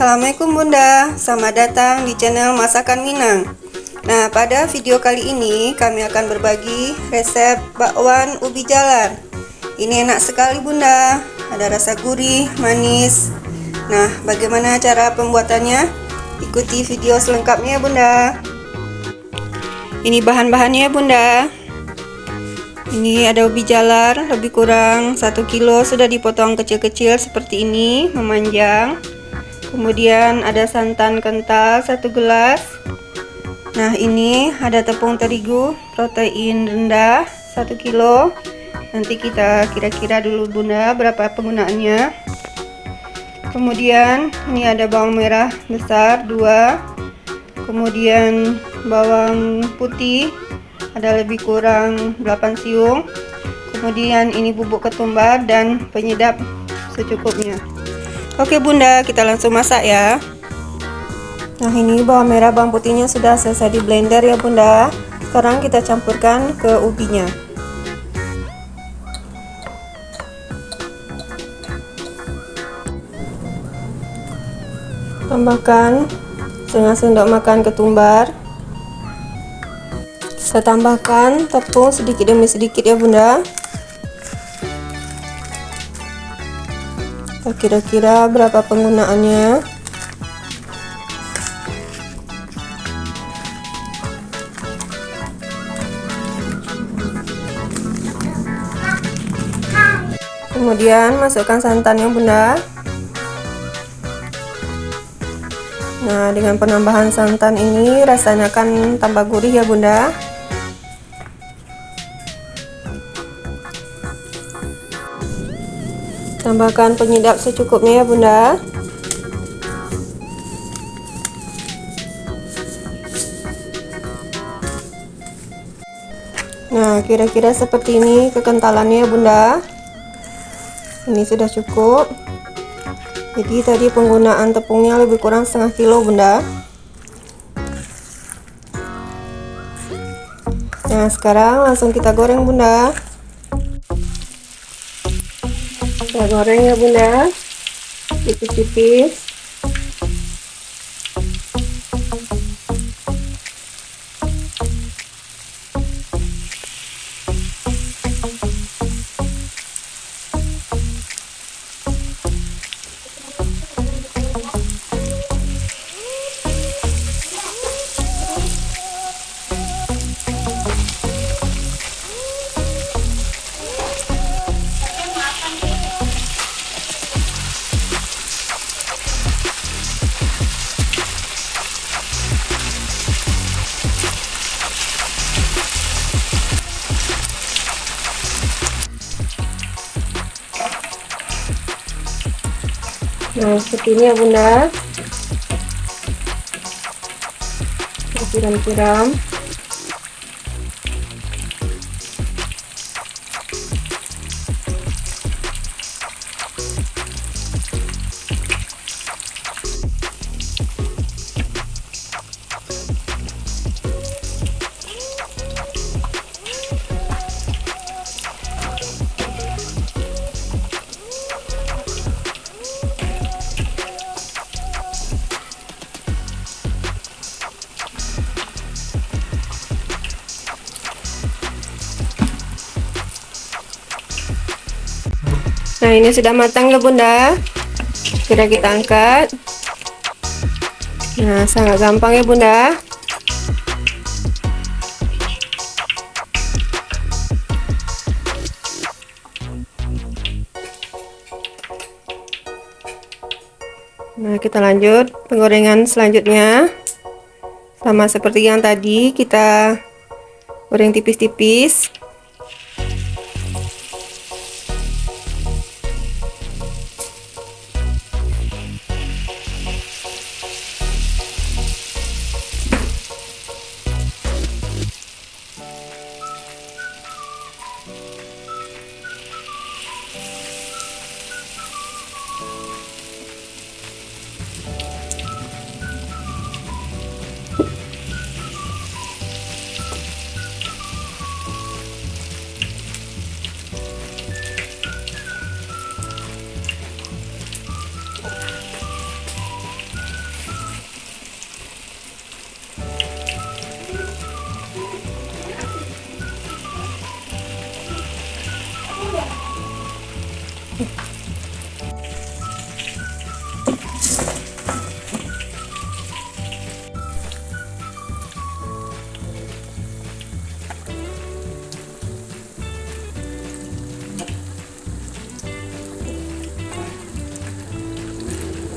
Assalamualaikum Bunda, selamat datang di channel Masakan Minang. Nah, pada video kali ini kami akan berbagi resep bakwan ubi jalar. Ini enak sekali Bunda, ada rasa gurih, manis. Nah, bagaimana cara pembuatannya? Ikuti video selengkapnya Bunda. Ini bahan-bahannya Bunda. Ini ada ubi jalar, lebih kurang 1 kilo sudah dipotong kecil-kecil seperti ini, memanjang. Kemudian ada santan kental 1 gelas. Nah, ini ada tepung terigu protein rendah 1 kilo. Nanti kita kira-kira dulu Bunda berapa penggunaannya. Kemudian ini ada bawang merah besar 2. Kemudian bawang putih ada lebih kurang 8 siung. Kemudian ini bubuk ketumbar dan penyedap secukupnya. Oke Bunda, kita langsung masak ya. Nah, ini bawang merah bawang putihnya sudah selesai di blender ya Bunda. Sekarang kita campurkan ke ubinya. Tambahkan setengah sendok makan ketumbar. Saya tambahkan tepung sedikit demi sedikit ya Bunda. Kira-kira berapa penggunaannya. Kemudian masukkan santannya Bunda. Nah, dengan penambahan santan ini rasanya akan tambah gurih ya Bunda. Tambahkan penyedap secukupnya ya Bunda. Nah, kira-kira seperti ini kekentalannya ya Bunda. Ini sudah cukup. Jadi tadi penggunaan tepungnya lebih kurang setengah kilo Bunda. Nah, sekarang langsung kita goreng Bunda. Kita goreng ya Bunda, tipis-tipis. Nah, seperti ini ya Bunda. Siram-siram. Nah, ini sudah matang ya Bunda. Segera kita angkat. Nah, sangat gampang ya Bunda. Nah, kita lanjut penggorengan selanjutnya. Sama seperti yang tadi, kita goreng tipis-tipis.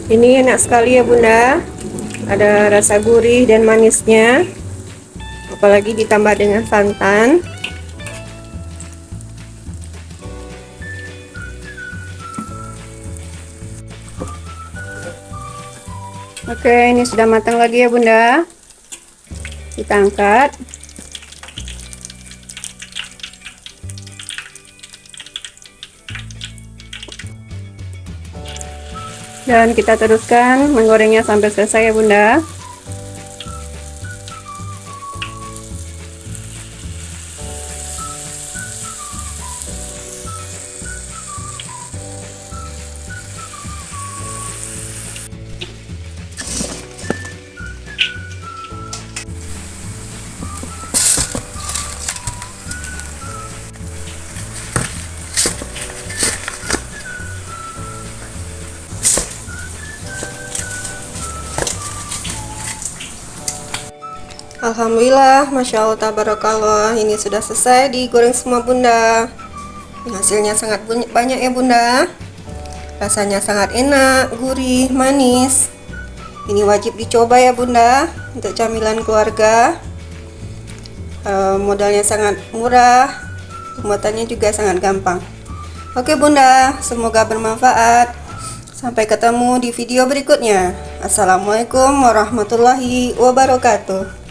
Ini enak sekali ya Bunda, ada rasa gurih dan manisnya, apalagi ditambah dengan santan. Oke, ini sudah matang lagi ya Bunda, kita angkat. Dan kita teruskan menggorengnya sampai selesai ya Bunda. Alhamdulillah, Masya Allah, tabarakallah, ini sudah selesai digoreng semua Bunda. Ini hasilnya sangat banyak ya Bunda, rasanya sangat enak, gurih, manis. Ini wajib dicoba ya Bunda, untuk camilan keluarga. Modalnya sangat murah, pembuatannya juga sangat gampang. Oke Bunda, semoga bermanfaat. Sampai ketemu di video berikutnya. Assalamualaikum warahmatullahi wabarakatuh.